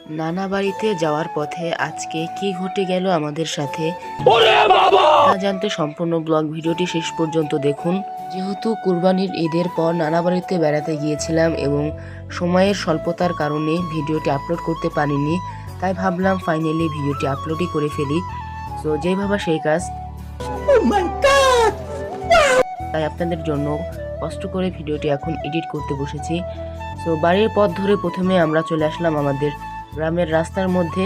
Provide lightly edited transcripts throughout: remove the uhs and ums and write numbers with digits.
নানা বাড়িতে যাওয়ার পথে আজকে কি ঘটে গেল আমাদের সাথে তা জানতে সম্পূর্ণ ব্লগ ভিডিওটি শেষ পর্যন্ত দেখুন। যেহেতু কুরবানির ঈদের পর নানা বাড়িতে বেড়াতে গিয়েছিলাম এবং সময়ের স্বল্পতার কারণে ভিডিওটি আপলোড করতে পারিনি, তাই ভাবলাম ফাইনালি ভিডিওটি আপলোডই করে ফেলি। তো যেই ভাবা সেই কাজ, তাই আপনাদের জন্য কষ্ট করে ভিডিওটি এখন এডিট করতে বসেছি। তো বাড়ির পথ ধরে প্রথমে আমরা চলে আসলাম আমাদের গ্রামের রাস্তার মধ্যে।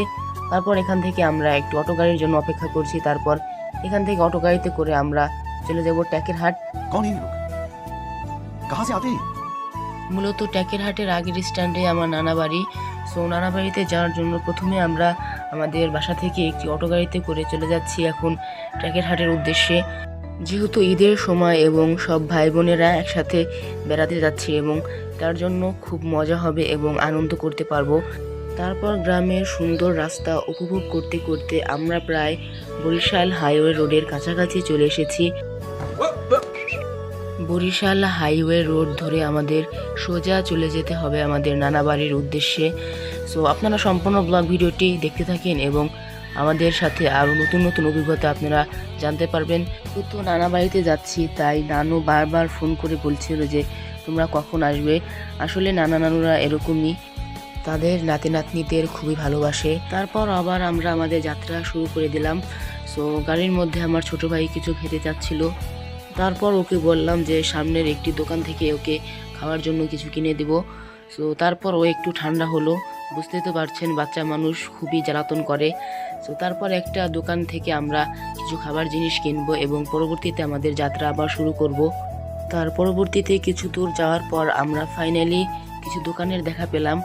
তারপর এখান থেকে আমরা একটু অটো গাড়ির জন্য অপেক্ষা করছি। তারপর এখান থেকে অটো গাড়িতে করে আমরা চলে যাব ট্যাকেরহাট। মূলত ট্যাকেরহাটের আগের স্ট্যান্ডে আমার নানা বাড়ি। সো নানা বাড়িতে যাওয়ার জন্য প্রথমে আমরা আমাদের বাসা থেকে একটি অটো গাড়িতে করে চলে যাচ্ছি এখন ট্যাকেরহাটের উদ্দেশ্যে। যেহেতু ঈদের সময় এবং সব ভাই বোনেরা একসাথে বেড়াতে যাচ্ছি এবং তার জন্য খুব মজা হবে এবং আনন্দ করতে পারবো। তারপর গ্রামের সুন্দর রাস্তা উপভোগ করতে করতে আমরা প্রায় বরিশাল হাইওয়ে রোডের কাছাকাছি চলে এসেছি। বরিশাল হাইওয়ে রোড ধরে আমাদের সোজা চলে যেতে হবে আমাদের নানা বাড়ির উদ্দেশ্যে। সো আপনারা সম্পূর্ণ ব্লগ ভিডিওটি দেখতে থাকেন এবং আমাদের সাথে আরও নতুন নতুন অভিজ্ঞতা আপনারা জানতে পারবেন। তো নানা বাড়িতে যাচ্ছি, তাই নানু বারবার ফোন করে বলছিল যে তোমরা কখন আসবে। আসলে নানা নানুরা এরকমই, তাদের নাতি নাতনিদের খুবই ভালোবাসে। তারপর আবার আমরা আমাদের যাত্রা শুরু করে দিলাম। সো গাড়ির মধ্যে আমার ছোট ভাই কিছু খেতে চাচ্ছিল। তারপর ওকে বললাম যে সামনের একটি দোকান থেকে ওকে খাওয়ার জন্য কিছু কিনে দেব। সো তারপর ও একটু ঠান্ডা হলো, বুঝতে তো পারছেন বাচ্চা মানুষ খুবই জ্বালাতন করে। সো তারপর একটা দোকান থেকে আমরা কিছু খাবার জিনিস কিনবো এবং পরবর্তীতে আমাদের যাত্রা আবার শুরু করব। তার পরবর্তীতে কিছু দূর যাওয়ার পর আমরা ফাইনালি কিছু দোকানের দেখা পেলাম।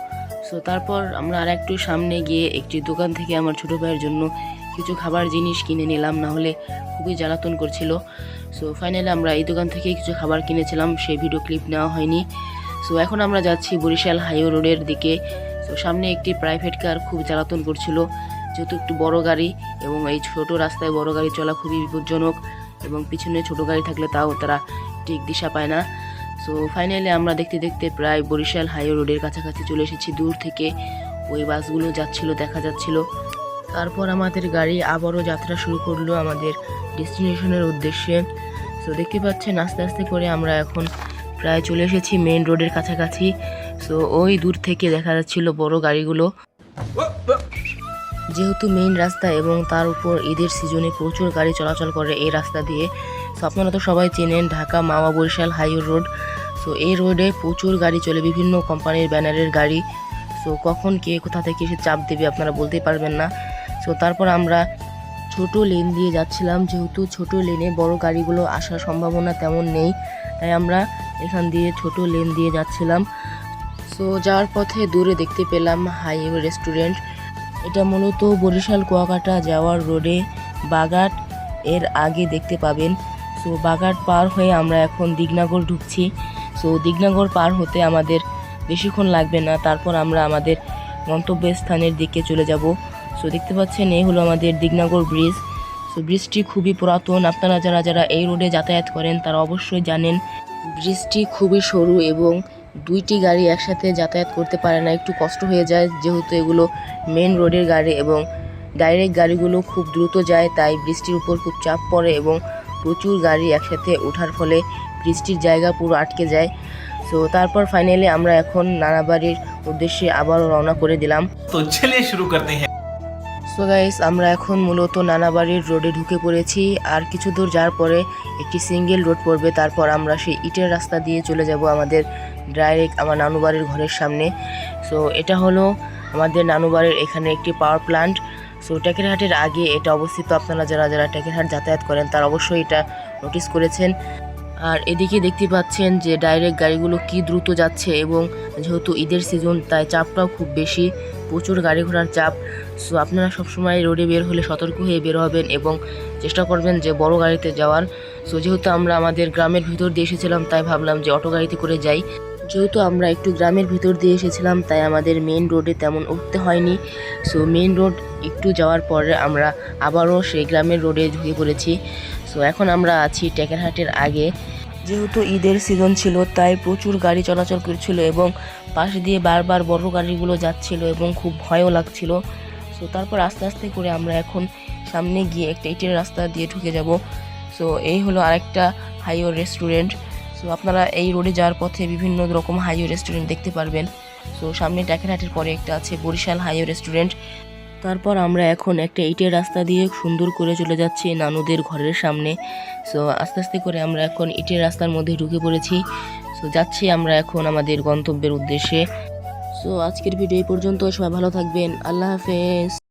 সো তারপর আমরা আর একটু সামনে গিয়ে একটি দোকান থেকে আমার ছোটো ভাইয়ের জন্য কিছু খাবার জিনিস কিনে নিলাম, না হলে খুবই জ্বালাতন করছিল। সো ফাইনালি আমরা এই দোকান থেকে কিছু খাবার কিনেছিলাম, সেই ভিডিও ক্লিপ নেওয়া হয়নি। সো এখন আমরা যাচ্ছি বরিশাল হাইওয়ে রোডের দিকে। সো সামনে একটি প্রাইভেট কার খুব জ্বালাতন করছিল, যেহেতু একটু বড় গাড়ি এবং এই ছোট রাস্তায় বড় গাড়ি চলা খুবই বিপজ্জনক এবং পিছনে ছোট গাড়ি থাকলে তাও তারা ঠিক দিশা পায় না। সো ফাইনালি আমরা দেখতে দেখতে প্রায় বরিশাল হাইওয়ে রোডের কাছাকাছি চলে এসেছি। দূর থেকে ওই বাসগুলো যাচ্ছিল, দেখা যাচ্ছিল। তারপর আমাদের গাড়ি আবারও যাত্রা শুরু করলো আমাদের ডেস্টিনেশনের উদ্দেশ্যে। সো দেখতে পাচ্ছেন আস্তে আস্তে করে আমরা এখন প্রায় চলে এসেছি মেইন রোডের কাছাকাছি। সো ওই দূর থেকে দেখা যাচ্ছিল বড় গাড়িগুলো। যেহেতু মেইন রাস্তা এবং তার উপর ঈদের সিজনে প্রচুর গাড়ি চলাচল করে এই রাস্তা দিয়ে। সো আপনারা তো সবাই চেনেন ঢাকা মাওয়া বরিশাল হাইওয়ে রোড। সো এই রোডে প্রচুর গাড়ি চলে, বিভিন্ন কোম্পানির ব্যানারের গাড়ি। সো কখন কে কোথা থেকে এসে চাপ দেবে আপনারা বলতেই পারবেন না। সো তারপর আমরা ছোট লেন দিয়ে যাচ্ছিলাম, যেহেতু ছোট লেনে বড় গাড়িগুলো আসার সম্ভাবনা তেমন নেই, তাই আমরা এখান দিয়ে ছোট লেন দিয়ে যাচ্ছিলাম। সো যাওয়ার পথে দূরে দেখতে পেলাম হাইওয়ে রেস্টুরেন্ট। এটা মূলত বরিশাল কুয়াকাটা যাওয়ার রোডে বাগাট এর আগে দেখতে পাবেন। সো বাগাট পার হয়ে আমরা এখন দিগনগর ঢুকছি। সো দিগনগর পার হতে আমাদের বেশিক্ষণ লাগবে না, তারপর আমরা আমাদের গন্তব্যস্থানের দিকে চলে যাব। সো দেখতে পাচ্ছেন এই হলো আমাদের দিগনগর ব্রিজ। সো ব্রিজটি খুবই পুরাতন, আপনারা যারা যারা এই রোডে যাতায়াত করেন তারা অবশ্যই জানেন। ব্রিজটি খুবই সরু এবং দুইটি গাড়ি একসাথে যাতায়াত করতে পারে না, একটু কষ্ট হয়ে যায়, যেহেতু এগুলো মেন রোডের গাড়ি এবং ডাইরেক্ট গাড়িগুলো খুব দ্রুত যায়, তাই ব্রিজটির উপর খুব চাপ পড়ে এবং প্রচুর গাড়ি একসাথে ওঠার ফলে ব্রিজটির জায়গা পুরো আটকে যায়। সো তারপর ফাইনালি আমরা এখন নানা বাড়ির উদ্দেশ্যে আবারও রওনা করে দিলাম। তো চলিয়ে শুরু করতে হ্যাঁ। সো গাইস, আমরা এখন মূলত নানা বাড়ির রোডে ঢুকে পড়েছি। আর কিছু দূর যাওয়ার পরে একটি সিঙ্গেল রোড পড়বে, তারপর আমরা সেই ইটের রাস্তা দিয়ে চলে যাব আমাদের ডাইরেক্ট আমার নানু বাড়ির ঘরের সামনে। সো এটা হলো আমাদের নানু বাড়ির এখানে একটি পাওয়ার প্ল্যান্ট। সো ট্যাকেরহাটের আগে এটা অবস্থিত, আপনারা যারা যারা ট্যাকেরহাট যাতায়াত করেন তারা অবশ্যই এটা নোটিস করেছেন। আর এদিকে দেখতে পাচ্ছেন যে ডাইরেক্ট গাড়িগুলো কি দ্রুত যাচ্ছে এবং যেহেতু ঈদের সিজন তাই চাপটাও খুব বেশি, প্রচুর গাড়ি ঘোড়ার চাপ। সো আপনারা সবসময় রোডে বের হলে সতর্ক হয়ে বের হবেন এবং চেষ্টা করবেন যে বড় গাড়িতে যাওয়ার। সো যেহেতু আমরা আমাদের গ্রামের ভিতর দিয়ে এসেছিলাম তাই ভাবলাম যে অটো গাড়িতে করে যাই। যেহেতু আমরা একটু গ্রামের ভিতর দিয়ে এসেছিলাম তাই আমাদের মেন রোডে তেমন উঠতে হয়নি। সো মেন রোড একটু যাওয়ার পরে আমরা আবারও সেই গ্রামের রোডে ঢুকে পড়েছি। সো এখন আমরা আছি ট্যাকেরহাটের আগে। যেহেতু ঈদের সিজন ছিল তাই প্রচুর গাড়ি চলাচল করছিল এবং পাশ দিয়ে বারবার বড় গাড়িগুলো যাচ্ছিল এবং খুব ভয়ও লাগছিল। সো তারপর আস্তে আস্তে করে আমরা এখন সামনে গিয়ে একটা ইটের রাস্তা দিয়ে ঢুকে যাব। সো এই হলো আরেকটা হাইওয়ে রেস্টুরেন্ট। সো আপনারা এই রোডে যাওয়ার পথে বিভিন্ন রকম হাইওয়ে রেস্টুরেন্ট দেখতে পারবেন। সো সামনে টাকেরহাটের পরে একটা আছে বরিশাল হাইওয়ে রেস্টুরেন্ট। তারপর আমরা এখন একটা ইটের রাস্তা দিয়ে সুন্দর করে চলে যাচ্ছি নানুদের ঘরের সামনে। সো আস্তে আস্তে করে আমরা এখন ইটের রাস্তার মধ্যে ঢুকে পড়েছি। সো যাচ্ছি আমরা এখন আমাদের গন্তব্যের উদ্দেশ্যে। সো আজকের ভিডিও এই পর্যন্ত। সবাই ভালো থাকবেন। আল্লাহ হাফেজ।